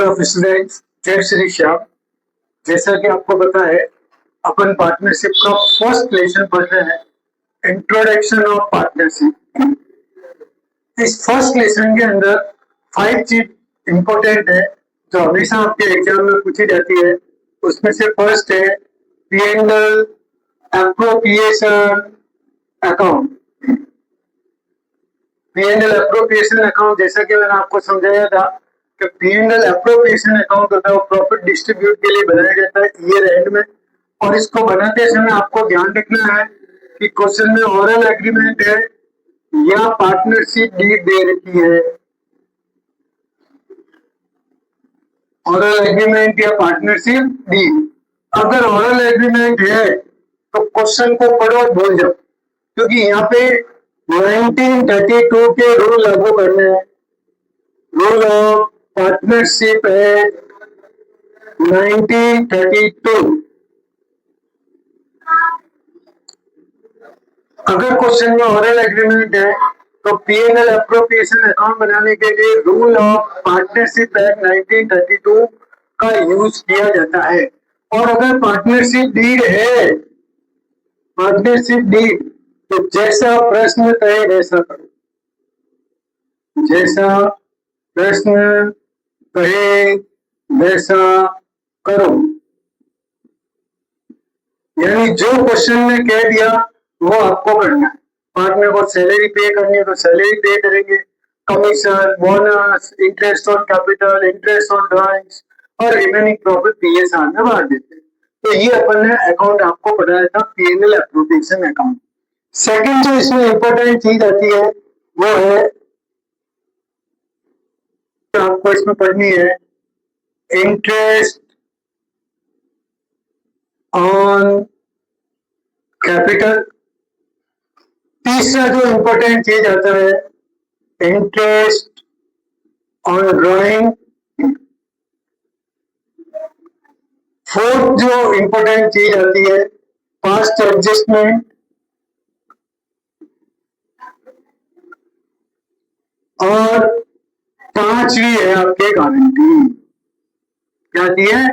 Of students, जय श्री श्याम। जैसा कि आपको पता है, अपन पार्टनरशिप का फर्स्ट लेसन पढ़ रहे हैं, इंट्रोडक्शन ऑफ पार्टनरशिप। इस फर्स्ट लेसन के अंदर 5 चीज इंपॉर्टेंट है जो हमेशा आपके एग्जाम में पूछी जाती है। उसमें से फर्स्ट है P&L appropriation account. P&L appropriation account, जैसा कि मैंने आपको समझाया था कि P&L एप्रोप्रिएशन अकाउंट होता है वो प्रॉफिट डिस्ट्रीब्यूट के लिए बनाया जाता है ईयर एंड में। और इसको बनाते समय आपको ध्यान रखना है कि क्वेश्चन में ओरल एग्रीमेंट है या पार्टनरशिप डीड दे रखी है। ओरल एग्रीमेंट या पार्टनरशिप डीड। अगर ओरल एग्रीमेंट है तो क्वेश्चन को पढ़ो और भूल जाओ, क्योंकि यहाँ पे 1932 के रूल लागू करने हैं। Rule of partnership act 1932। अगर क्वेश्चन में ओरल एग्रीमेंट है तो P&L एप्रोप्रिएशन अकाउंट बनाने के लिए रूल ऑफ पार्टनरशिप एक्ट 1932 का यूज किया जाता है। और अगर पार्टनरशिप डीड है, पार्टनरशिप डीड, तो जैसा प्रश्न कहे वैसा करो। जैसा प्रश्न कहे वैसा करो, यानी जो क्वेश्चन में कह दिया वो आपको करना है। पार्टनर को सैलरी पे करनी है तो सैलरी पे करेंगे, commission, bonus, interest on capital, interest on drawings और रिमेनिंग प्रॉफिट PSR में बांट देते हैं। तो ये अपन ने अकाउंट आपको पढ़ाया था, P&L एप्रोप्रिएशन अकाउंट। सेकंड जो इसमें इंपॉर्टेंट चीज आती है वो है, तो आपको इसमें पढ़नी है इंटरेस्ट ऑन कैपिटल। तीसरा जो इंपॉर्टेंट चीज आता है इंटरेस्ट ऑन ड्राइंग। फोर्थ जो इंपॉर्टेंट चीज आती है पास्ट एडजस्टमेंट। और पांचवी है आपके गारंटी। क्या दी है?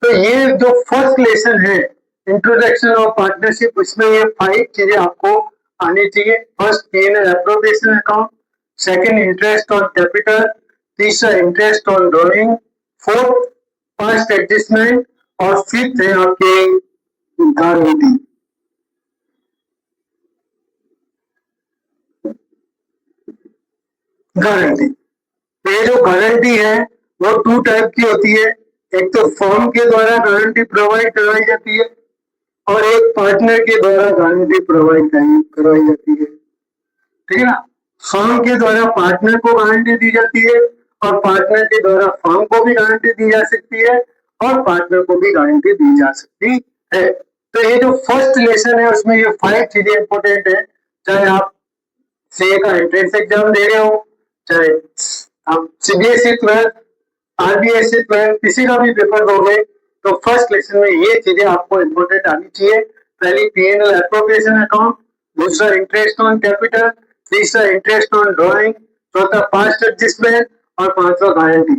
तो ये जो फर्स्ट लेसन है इंट्रोडक्शन ऑफ पार्टनरशिप, इसमें ये 5 चीजें आपको आनी चाहिए। First P&L appropriation account, second interest on capital, तीसरा interest on drawing, fourth past adjustment और फिफ्थ है आपके गारंटी। गारंटी, तो ये जो गारंटी है वो 2 टाइप की होती है। एक तो फर्म के द्वारा गारंटी प्रोवाइड करवाई जाती है और एक पार्टनर के द्वारा गारंटी प्रोवाइड करवाई जाती है। ठीक है ना? फर्म के द्वारा पार्टनर को गारंटी दी जाती है और पार्टनर के द्वारा फर्म को भी गारंटी दी जा सकती है और पार्टनर को भी गारंटी दी जा सकती है। तो ये जो फर्स्ट लेसन है उसमें ये 5 चीजें इंपॉर्टेंट है। चाहे आप सीए का एंट्रेंस एग्जाम दे रहे हो, चाहे आप CBSE 12, RBSE 12 किसी का भी पेपर दोगे, तो फर्स्ट लेसन में ये चीजें आपको इंपॉर्टेंट आनी चाहिए। पहली P&L एप्रोप्रिएशन अकाउंट, दूसरा इंटरेस्ट ऑन कैपिटल, तीसरा इंटरेस्ट ऑन ड्राइंग, चौथा पास्ट एडजस्टमेंट और पांचवा गारंटी।